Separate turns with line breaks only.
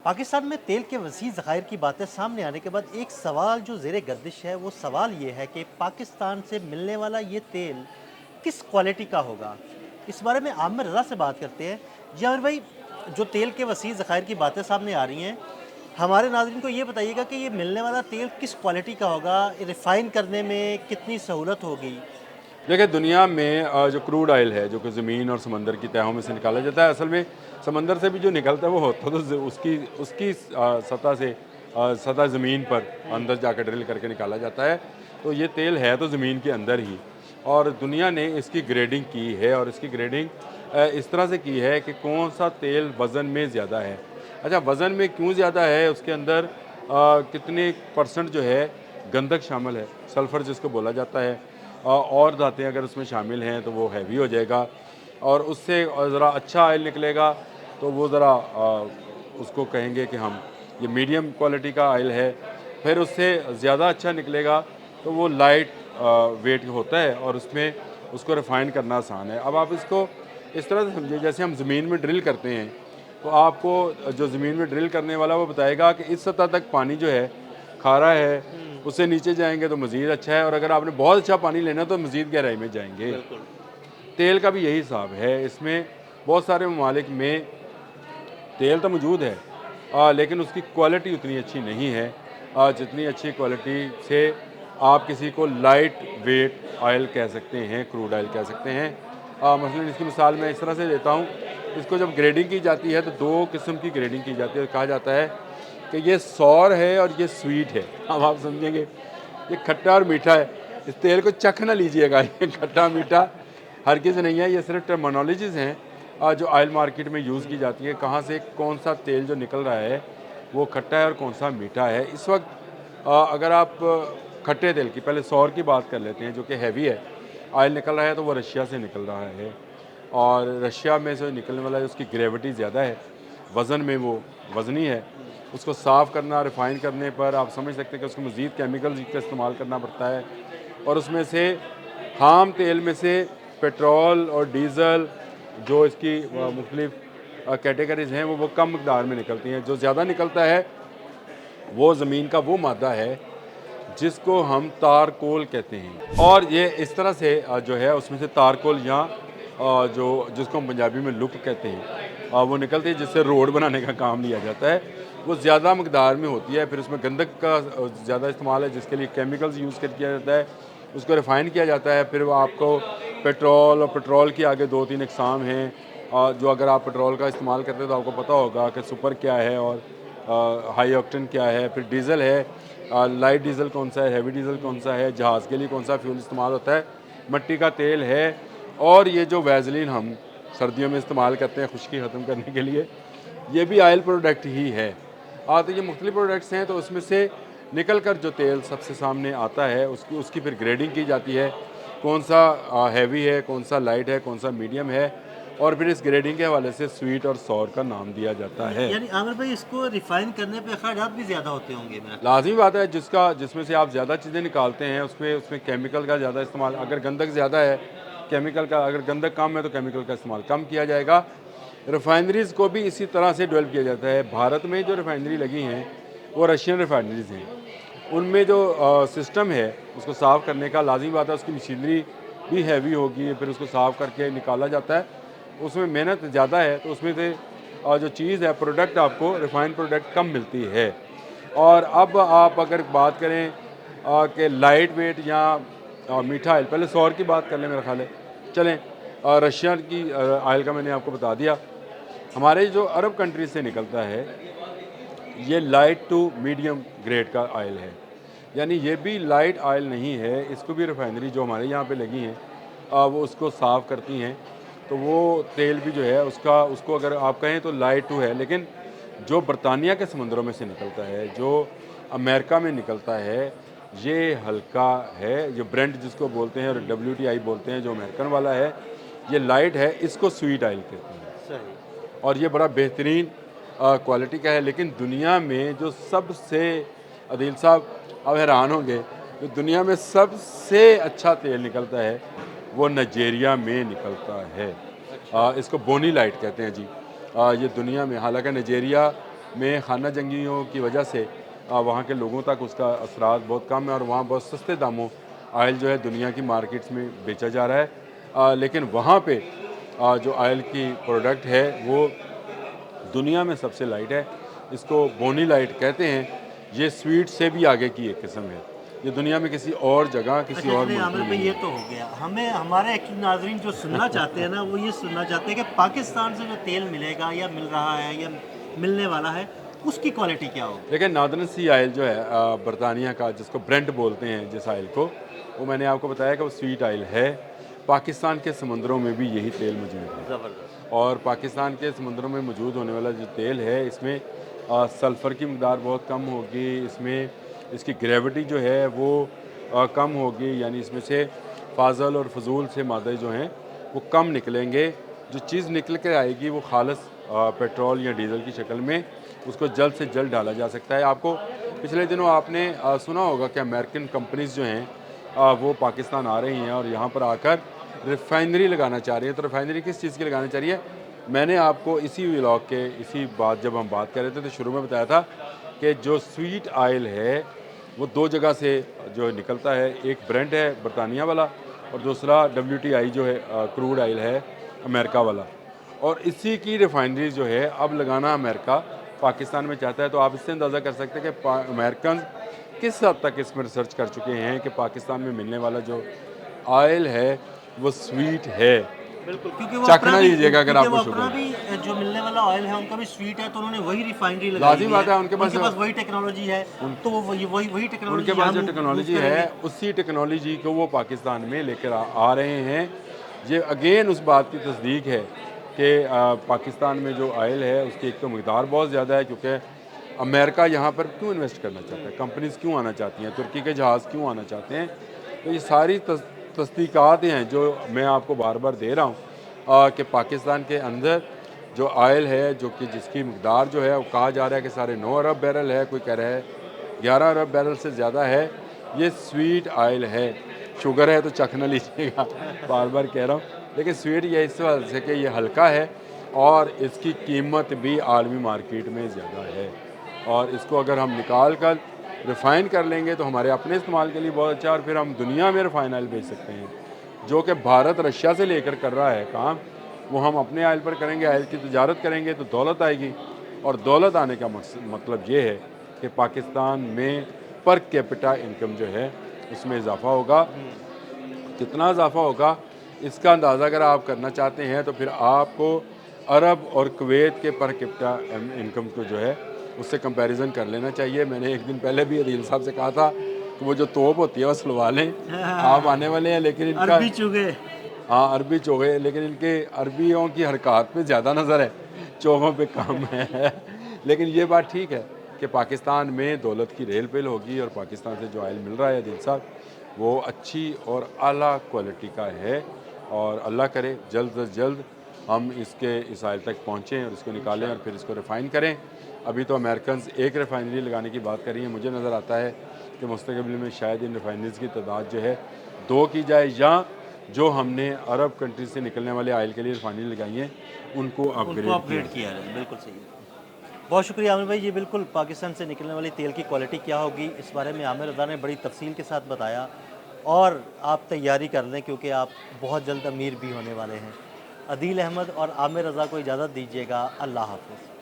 पाकिस्तान में तेल के वसी ज़खायर की बातें सामने आने के बाद एक सवाल जो ज़ेरे गर्दिश है वो सवाल ये है कि पाकिस्तान से मिलने वाला ये तेल किस क्वालिटी का होगा। इस बारे में आमिर रज़ा से बात करते हैं। जी आमिर भाई, जो तेल के वसी ज़खायर की बातें सामने आ रही हैं, हमारे नाज़रीन को ये बताइएगा कि ये मिलने वाला तेल किस क्वालिटी का होगा, रिफ़ाइन करने में कितनी सहूलत होगी।
देखिए दुनिया में जो क्रूड ऑयल है जो कि ज़मीन और समंदर की तहों में से निकाला जाता है। असल में समंदर से भी जो निकलता है वो होता तो उसकी उसकी सतह से सतह ज़मीन पर अंदर जाकर ड्रिल करके निकाला जाता है। तो ये तेल है तो ज़मीन के अंदर ही, और दुनिया ने इसकी ग्रेडिंग की है और इसकी ग्रेडिंग इस तरह से की है कि कौन सा तेल वज़न में ज़्यादा है। अच्छा, वज़न में क्यों ज़्यादा है, उसके अंदर कितने परसेंट जो है गंधक शामिल है, सल्फ़र जिसको बोला जाता है, और धातें अगर उसमें शामिल हैं तो वो हैवी हो जाएगा, और उससे ज़रा अच्छा ऑयल निकलेगा तो वो ज़रा उसको कहेंगे कि हम ये मीडियम क्वालिटी का ऑयल है। फिर उससे ज़्यादा अच्छा निकलेगा तो वो लाइट वेट होता है और उसमें उसको रिफ़ाइन करना आसान है। अब आप इसको इस तरह से समझिए, जैसे हम ज़मीन में ड्रिल करते हैं तो आपको जो ज़मीन में ड्रिल करने वाला वो बताएगा कि इस सतह तक पानी जो है खारा है, उससे नीचे जाएंगे तो मज़ीद अच्छा है, और अगर आपने बहुत अच्छा पानी लेना तो मज़ीद गहराई में जाएंगे।
बिल्कुल।
तेल का भी यही हिसाब है। इसमें बहुत सारे ममालिक में तेल तो मौजूद है, लेकिन उसकी क्वालिटी उतनी अच्छी नहीं है जितनी अच्छी क्वालिटी से आप किसी को लाइट वेट ऑयल कह सकते हैं, क्रूड ऑयल कह सकते हैं। मसलन इसकी मिसाल मैं इस तरह से देता हूँ। इसको जब ग्रेडिंग की जाती है तो दो किस्म की ग्रेडिंग की जाती है। कहा जाता है कि ये सौर है और ये स्वीट है। अब आप समझेंगे ये खट्टा और मीठा है। इस तेल को चख ना लीजिएगा, ये खट्टा मीठा हर किसी नहीं है, ये सिर्फ टर्मिनोलॉजीज़ हैं जो ऑयल मार्केट में यूज़ की जाती है। कहाँ से कौन सा तेल जो निकल रहा है वो खट्टा है और कौन सा मीठा है। इस वक्त अगर आप खट्टे तेल की, पहले सौर की बात कर लेते हैं जो कि हैवी है, ऑयल निकल रहा है तो वो रशिया से निकल रहा है, और रशिया में से निकलने वाला है उसकी ग्रेविटी ज़्यादा है, वज़न में वो वज़नी है। उसको साफ़ करना, रिफ़ाइन करने पर आप समझ सकते हैं कि उसको मज़ीद केमिकल्स का इस्तेमाल करना पड़ता है, और उसमें से खाम तेल में से पेट्रोल और डीज़ल जो इसकी मुख्तलिफ़ कैटेगरीज़ हैं वो कम मकदार में निकलती हैं। जो ज़्यादा निकलता है वो ज़मीन का वो मादा है जिसको हम तारकोल कहते हैं, और ये इस तरह से जो है उसमें से तारकोल या जो जिसको हम पंजाबी में लुक कहते हैं, वो निकलती है जिससे रोड बनाने का काम लिया जाता है। वो ज़्यादा मकदार में होती है। फिर उसमें गंधक का ज़्यादा इस्तेमाल है जिसके लिए केमिकल्स यूज़ कर किया जाता है। उसको रिफ़ाइन किया जाता है। फिर वो आपको पेट्रोल, और पेट्रोल की आगे 2-3 अक़साम हैं, जो अगर आप पेट्रोल का इस्तेमाल करते हैं तो आपको पता होगा कि सुपर क्या है और हाई ऑक्टेन क्या है। फिर डीज़ल है, लाइट डीज़ल कौन सा है, हैवी डीज़ल कौन सा है, जहाज़ के लिए कौन सा फ्यूल इस्तेमाल होता है, मिट्टी का तेल है, और ये जो वैज़लीन हम सर्दियों में इस्तेमाल करते हैं खुश्की ख़त्म करने के लिए, ये भी ऑयल प्रोडक्ट ही है। तो ये मुख्तलिफ़ प्रोडक्ट्स हैं। तो उसमें से निकल कर जो तेल सबसे सामने आता है उसकी उसकी फिर ग्रेडिंग की जाती है, कौन सा हैवी है, कौन सा लाइट है, कौन सा मीडियम है, और फिर इस ग्रेडिंग के हवाले से स्वीट और सौर का नाम दिया जाता है।
यानी आमिर भाई, इसको रिफ़ाइन करने पे अखराजात भी ज़्यादा होते होंगे मेरा ख्याल
लाज़मी बात है, जिसमें से आप ज़्यादा चीज़ें निकालते हैं उसमें उसमें केमिकल का ज़्यादा इस्तेमाल, अगर गंधक ज़्यादा है केमिकल का, अगर गंधक कम है तो केमिकल का इस्तेमाल कम किया जाएगा। रिफ़ाइनरीज़ को भी इसी तरह से डेवलप किया जाता है। भारत में जो रिफ़ाइनरी लगी हैं वो रशियन रिफ़ाइनरीज़ हैं। उनमें जो सिस्टम है उसको साफ़ करने का, लाज़मी बात है उसकी मशीनरी भी हैवी होगी, फिर उसको साफ़ करके निकाला जाता है, उसमें मेहनत ज़्यादा है, तो उसमें से जो चीज़ है प्रोडक्ट आपको रिफ़ाइंड प्रोडक्ट कम मिलती है। और अब आप अगर बात करें कि लाइट वेट या मीठा ऑयल, पहले सौर की बात कर लें मेरा ख़्याल है। चलें, रशिया की ऑयल का मैंने आपको बता दिया। हमारे जो अरब कंट्रीज से निकलता है ये लाइट टू मीडियम ग्रेड का ऑयल है, यानी ये भी लाइट ऑयल नहीं है। इसको भी रिफाइनरी जो हमारे यहाँ पे लगी हैं वो उसको साफ़ करती हैं, तो वो तेल भी जो है उसको अगर आप कहें तो लाइट टू है। लेकिन जो बरतानिया के समंदरों में से निकलता है, जो अमेरिका में निकलता है, ये हल्का है। ये ब्रेंट जिसको बोलते हैं और WTI बोलते हैं जो अमेरिकन वाला है, ये लाइट है, इसको स्वीट ऑयल कहते हैं,
सही।
और ये बड़ा बेहतरीन क्वालिटी का है। लेकिन दुनिया में जो सबसे, अदील साहब आप हैरान होंगे, जो दुनिया में सबसे अच्छा तेल निकलता है वो नाइजीरिया में निकलता है।
अच्छा।
इसको बोनी लाइट कहते हैं जी। ये दुनिया में, हालांकि नाइजीरिया में खाना जंगियों की वजह से वहाँ के लोगों तक उसका असरात बहुत कम है और वहाँ बहुत सस्ते दामों ऑयल जो है दुनिया की मार्केट्स में बेचा जा रहा है। लेकिन वहाँ पे जो ऑयल की प्रोडक्ट है वो दुनिया में सबसे लाइट है। इसको बोनी लाइट कहते हैं। ये स्वीट से भी आगे की एक किस्म है। ये दुनिया में किसी और जगह किसी
अच्छा
और
चलिए
मुल्क
आमिर
में
भाई,
नहीं
ये
है।
तो हो गया। हमें हमारे एक्चुअली नाजरीन जो सुनना चाहते हैं ना, वो ये सुनना चाहते हैं कि पाकिस्तान से जो तेल मिलेगा या मिल रहा है या मिलने वाला है, उसकी क्वालिटी क्या होगी?
देखिए नॉर्दर्न सी ऑयल जो है बरतानिया का, जिसको ब्रेंट बोलते हैं जिस ऑयल को, वो मैंने आपको बताया कि वो स्वीट ऑयल है। पाकिस्तान के समुद्रों में भी यही तेल मौजूद है
ज़बरदस्त।
और पाकिस्तान के समुद्रों में मौजूद होने वाला जो तेल है इसमें सल्फ़र की मकदार बहुत कम होगी। इसमें इसकी ग्रेविटी जो है वो कम होगी, यानी इसमें से फाजल और फजूल से मादे जो हैं वो कम निकलेंगे। जो चीज़ निकल के आएगी वो खालिस पेट्रोल या डीजल की शक्ल में उसको जल्द से जल्द डाला जा सकता है। आपको पिछले दिनों आपने सुना होगा कि अमेरिकन कंपनीज़ जो हैं वो पाकिस्तान आ रही हैं और यहाँ पर आकर रिफाइनरी लगाना चाह रही है। तो रिफाइनरी किस चीज़ की लगाना चाह रही है? मैंने आपको इसी व्लॉग के इसी बात जब हम बात कर रहे थे तो शुरू में बताया था कि जो स्वीट ऑयल है वो दो जगह से जो निकलता है। एक ब्रेंट है बरतानिया वाला और दूसरा WTI जो है क्रूड ऑयल है अमेरिका वाला। और इसी की रिफाइनरी जो है अब लगाना अमेरिका पाकिस्तान में चाहता है। तो आप इससे अंदाज़ा कर सकते हैं कि अमेरिकन किस हद तक इसमें रिसर्च कर चुके हैं कि पाकिस्तान में मिलने वाला जो ऑयल है वो स्वीट है।
बिल्कुल, क्योंकि वो अपना
चखना
भी
लीजिएगा अगर
क्योंकि वो
आपको
अपना
शुगर है।
भी जो मिलने वाला ऑयल है उनका भी स्वीट है, तो उन्होंने वही रिफाइनरी लगाई
लाज़िम
हुई
बात
है।
है उनके पास
वही टेक्नोलॉजी है, तो वो वही टेक्नोलॉजी
उनके पास
यहाँ
जो
मूव
टेक्नोलॉजी है
करेंगे।
उसी टेक्नोलॉजी को वो पाकिस्तान में लेकर आ रहे हैं। ये अगेन उस बात की तस्दीक है कि पाकिस्तान में जो ऑयल है उसकी एक तो मकदार बहुत ज़्यादा है, क्योंकि अमेरिका यहाँ पर क्यों इन्वेस्ट करना चाहता है, कंपनीज क्यों आना चाहती हैं, तुर्की के जहाज़ क्यों आना चाहते हैं। तो ये सारी तस्दीकात हैं जो मैं आपको बार बार दे रहा हूँ कि पाकिस्तान के अंदर जो ऑयल है जो कि जिसकी मकदार जो है वो कहा जा रहा है कि साढ़े 9 अरब बैरल है, कोई कह रहा है 11 अरब बैरल से ज़्यादा है। ये स्वीट ऑयल है। शुगर है तो चखना लीजिएगा, बार बार कह रहा हूँ। लेकिन स्वीट ये इस वजह से कि ये हल्का है और इसकी कीमत भी आलमी मार्केट में ज़्यादा है। और इसको अगर हम निकाल कर रिफ़ाइन कर लेंगे तो हमारे अपने इस्तेमाल के लिए बहुत अच्छा, और फिर हम दुनिया में रिफ़ाइन ऑयल बेच सकते हैं, जो कि भारत रशिया से लेकर कर रहा है काम। वो हम अपने ऑयल पर करेंगे, ऑयल की तजारत करेंगे तो दौलत आएगी। और दौलत आने का मतलब ये है कि पाकिस्तान में पर कैपिटा इनकम जो है उसमें इजाफा होगा। कितना इजाफा होगा इसका अंदाज़ा अगर आप करना चाहते हैं तो फिर आपको अरब और कुवैत के पर कैपिटा इनकम को जो है उससे कंपैरिजन कर लेना चाहिए। मैंने एक दिन पहले भी अदील साहब से कहा था कि वो जो तोप होती है वो सुलवा लें, आप आने वाले हैं। लेकिन इनका
अरबी चूगे।
हाँ अरबी चोगे, लेकिन इनके अरबियों की हरकत पे ज़्यादा नज़र है, चोगों पे कम है। लेकिन ये बात ठीक है कि पाकिस्तान में दौलत की रेल पेल होगी और पाकिस्तान से जो ऑयल मिल रहा है दिल साहब वो अच्छी और आला क्वालिटी का है। और अल्लाह करे जल्द से जल्द हम इस ऑयल तक पहुँचें और इसको निकालें और फिर इसको रिफ़ाइन करें। अभी तो अमेरिकन एक रिफाइनरी लगाने की बात कर रही है। मुझे नज़र आता है कि मुस्तकबिल में शायद इन रिफाइनरीज की तादाद जो है 2 की जाए, या जो हमने अरब कंट्रीज से निकलने वाले ऑयल के लिए रिफाइनरी लगाई हैं उनको अपग्रेड
किया है। बिल्कुल सही है। बहुत शुक्रिया आमिर भाई। ये बिल्कुल पाकिस्तान से निकलने वाली तेल की क्वालिटी क्या होगी इस बारे में आमिर रज़ा ने बड़ी तफसील के साथ बताया। और आप तैयारी कर लें क्योंकि आप बहुत जल्द अमीर भी होने वाले हैं। अदील अहमद और आमिर रज़ा को इजाज़त दीजिएगा। अल्लाह हाफ़िज़।